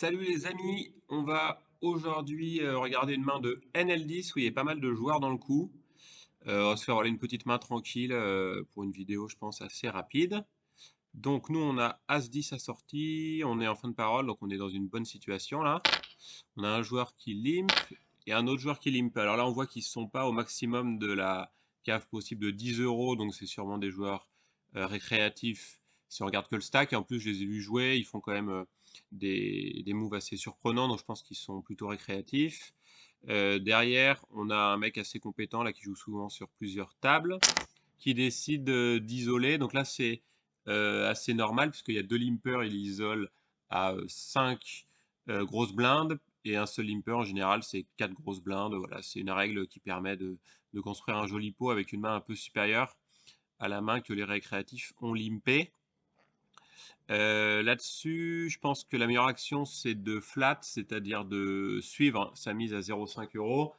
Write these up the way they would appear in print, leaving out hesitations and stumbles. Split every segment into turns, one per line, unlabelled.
Salut les amis, on va aujourd'hui regarder une main de NL10 où il y a pas mal de joueurs dans le coup. On va se faire voilà, une petite main tranquille pour une vidéo je pense assez rapide. Donc nous on a As-10 assorti, on est en fin de parole donc on est dans une bonne situation là. On a un joueur qui limp et un autre joueur qui limp. Alors là on voit qu'ils ne sont pas au maximum de la cave possible de 10 euros, donc c'est sûrement des joueurs récréatifs si on regarde que le stack. Et en plus je les ai vus jouer, ils font quand même des moves assez surprenants, donc je pense qu'ils sont plutôt récréatifs. Derrière, on a un mec assez compétent là qui joue souvent sur plusieurs tables, qui décide d'isoler. Donc là, c'est assez normal puisqu'il y a deux limpers, il isole à 5 grosses blindes et un seul limper en général, c'est 4 grosses blindes. Voilà, c'est une règle qui permet de construire un joli pot avec une main un peu supérieure à la main que les récréatifs ont limpé. Là-dessus, je pense que la meilleure action, c'est de flat, c'est-à-dire de suivre sa mise à 0,5 euros,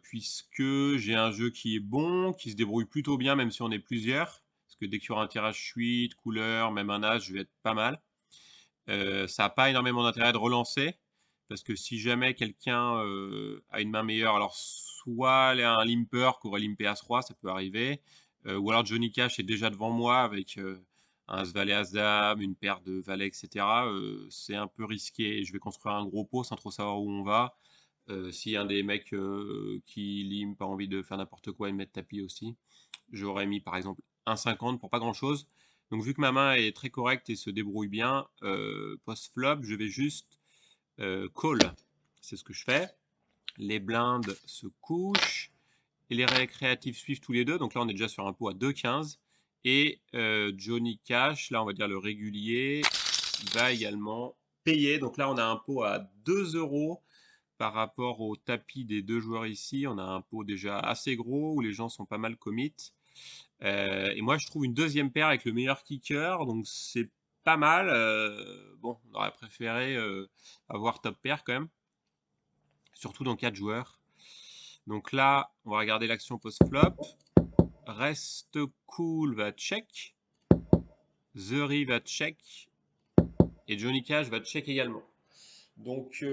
puisque j'ai un jeu qui est bon, qui se débrouille plutôt bien, même si on est plusieurs. Parce que dès qu'il y aura un tirage suite, couleur, même un as, je vais être pas mal. Ça n'a pas énormément d'intérêt de relancer, parce que si jamais quelqu'un a une main meilleure, alors soit il a un limper qui aurait limpé As-Roi, ça peut arriver, ou alors Johnny Cash est déjà devant moi avec un As-Valet, As-Dame, une paire de valets, etc. C'est un peu risqué. Je vais construire un gros pot sans trop savoir où on va. S'il y a un des mecs qui limp, pas envie de faire n'importe quoi et de mettre tapis aussi, j'aurais mis par exemple 1,50 pour pas grand chose. Donc vu que ma main est très correcte et se débrouille bien, post-flop, je vais juste call. C'est ce que je fais. Les blindes se couchent et les récréatifs suivent tous les deux. Donc là, on est déjà sur un pot à 2,15. Et Johnny Cash, là, on va dire le régulier, va également payer. Donc là, on a un pot à 2 euros par rapport au tapis des deux joueurs ici. On a un pot déjà assez gros où les gens sont pas mal commit. Et moi, je trouve une deuxième paire avec le meilleur kicker, donc c'est pas mal. Bon, on aurait préféré avoir top pair quand même, surtout dans 4 joueurs. Donc là, on va regarder l'action post-flop. Reste cool va check. The va check. Et Johnny Cash va check également. Donc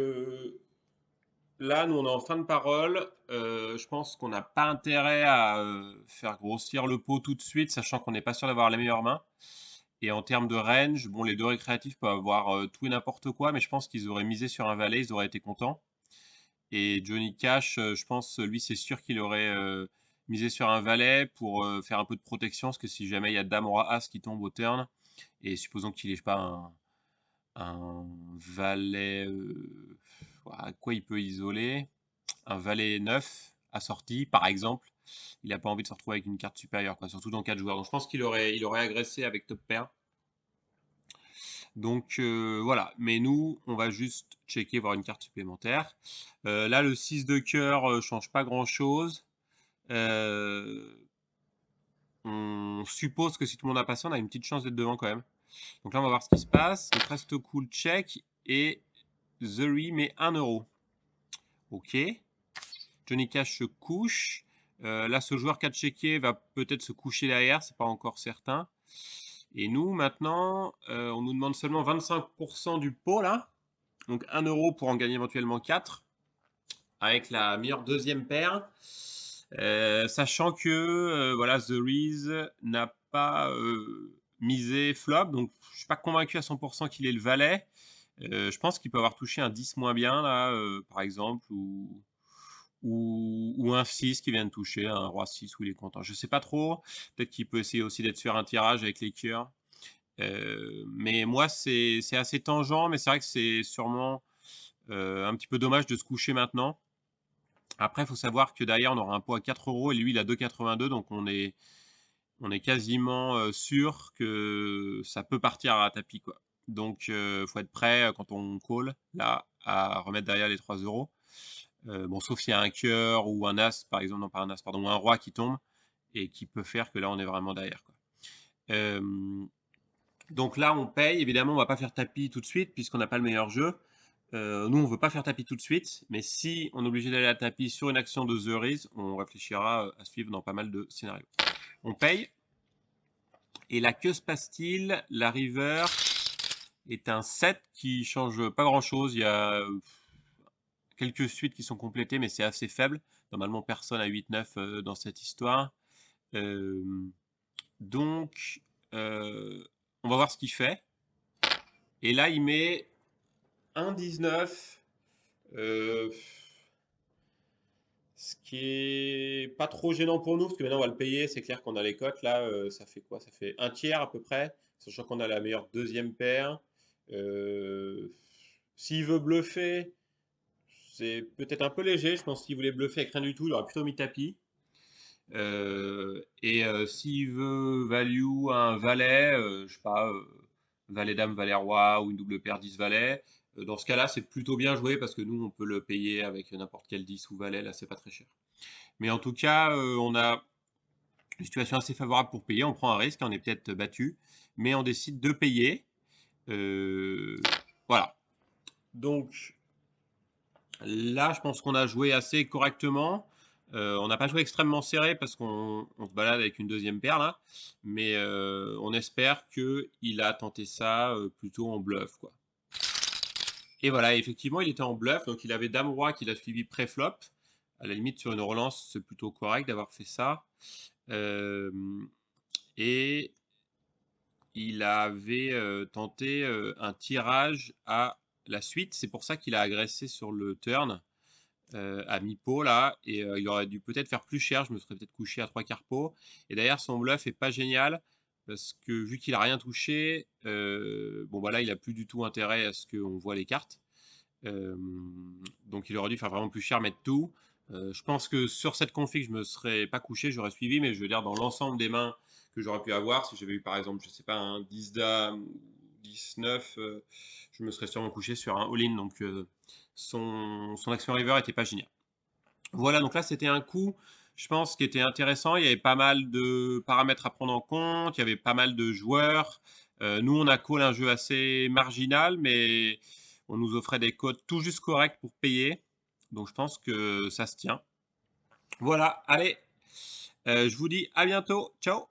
là, nous, on est en fin de parole. Je pense qu'on n'a pas intérêt à faire grossir le pot tout de suite, sachant qu'on n'est pas sûr d'avoir les meilleures mains. Et en termes de range, bon, les deux récréatifs peuvent avoir tout et n'importe quoi, mais je pense qu'ils auraient misé sur un valet, ils auraient été contents. Et Johnny Cash, je pense, lui, c'est sûr qu'il aurait misé sur un valet pour faire un peu de protection, parce que si jamais il y a Dame Roi As qui tombe au turn, et supposons qu'il n'ait pas un valet, à quoi il peut isoler? Un valet 9 assorti, par exemple. Il n'a pas envie de se retrouver avec une carte supérieure, quoi, surtout dans 4 joueurs. Donc je pense qu'il aurait agressé avec top pair. Donc voilà, mais nous, on va juste checker, voir une carte supplémentaire. Là, le 6 de cœur change pas grand-chose. On suppose que si tout le monde a passé, on a une petite chance d'être devant quand même. Donc là, on va voir ce qui se passe. Le Presto Cool check et The Re met 1 euro. Ok. Johnny Cash se couche. Là, ce joueur qui a checké va peut-être se coucher derrière, c'est pas encore certain. Et nous, maintenant, on nous demande seulement 25% du pot là. Donc 1 euro pour en gagner éventuellement 4 avec la meilleure deuxième paire. Sachant que voilà, The Reese n'a pas misé flop, donc je ne suis pas convaincu à 100% qu'il est le valet. Je pense qu'il peut avoir touché un 10 moins bien là, par exemple, ou un 6 qui vient de toucher, un roi 6 où il est content. Je ne sais pas trop. Peut-être qu'il peut essayer aussi d'être sur un tirage avec les cœurs. Mais moi, c'est assez tangent, mais c'est vrai que c'est sûrement un petit peu dommage de se coucher maintenant. Après, il faut savoir que derrière, on aura un pot à 4 euros et lui, il a 2,82. Donc, on est quasiment sûr que ça peut partir à tapis, quoi. Donc, il faut être prêt quand on call, là, à remettre derrière les 3 euros. Bon, sauf s'il y a un cœur ou un as, par exemple, non pas un as, pardon, ou un roi qui tombe et qui peut faire que là, on est vraiment derrière, quoi. Donc là, on paye. Évidemment, on va pas faire tapis tout de suite puisqu'on n'a pas le meilleur jeu. Nous, on veut pas faire tapis tout de suite, mais si on est obligé d'aller à tapis sur une action de The Raise, on réfléchira à suivre dans pas mal de scénarios. On paye. Et là, que se passe-t-il? La river est un 7 qui change pas grand-chose. Il y a quelques suites qui sont complétées, mais c'est assez faible. Normalement, personne a 8-9 dans cette histoire. Donc, on va voir ce qu'il fait. Et là, il met 1,19. Euh, Ce qui est pas trop gênant pour nous, parce que maintenant on va le payer, c'est clair qu'on a les cotes, là, ça fait quoi? Ça fait un tiers à peu près, sachant qu'on a la meilleure deuxième paire. S'il veut bluffer, c'est peut-être un peu léger, je pense qu'il voulait bluffer avec rien du tout, il aurait plutôt mis tapis. S'il veut value un valet, je sais pas, valet dame, valet roi ou une double paire 10 valet, dans ce cas-là, c'est plutôt bien joué parce que nous, on peut le payer avec n'importe quel 10 ou valet, là, c'est pas très cher. Mais en tout cas, on a une situation assez favorable pour payer. On prend un risque, on est peut-être battu, mais on décide de payer. Voilà. Donc là, je pense qu'on a joué assez correctement. On n'a pas joué extrêmement serré parce qu'on se balade avec une deuxième paire là, mais on espère qu'il a tenté ça plutôt en bluff, quoi. Et voilà, effectivement, il était en bluff, donc il avait dame-roi qu'il a suivi pré-flop. À la limite, sur une relance, c'est plutôt correct d'avoir fait ça. Euh, et il avait tenté un tirage à la suite. C'est pour ça qu'il a agressé sur le turn à mi-pot là. Et il aurait dû peut-être faire plus cher. Je me serais peut-être couché à 3 quarts pot. Et d'ailleurs, son bluff est pas génial. Parce que vu qu'il a rien touché, bon bah là il a plus du tout intérêt à ce qu'on voit les cartes. Donc il aurait dû faire vraiment plus cher, mettre tout. Je pense que sur cette config, je me serais pas couché, j'aurais suivi, mais je veux dire, dans l'ensemble des mains que j'aurais pu avoir, si j'avais eu par exemple, je sais pas, un 10 dame ou 10 9, je me serais sûrement couché sur un all-in. Donc son action river était pas génial. Voilà, donc là c'était un coup, je pense, qui était intéressant. Il y avait pas mal de paramètres à prendre en compte, il y avait pas mal de joueurs. Nous, on a call un jeu assez marginal, mais on nous offrait des codes tout juste corrects pour payer. Donc je pense que ça se tient. Voilà, allez, je vous dis à bientôt. Ciao!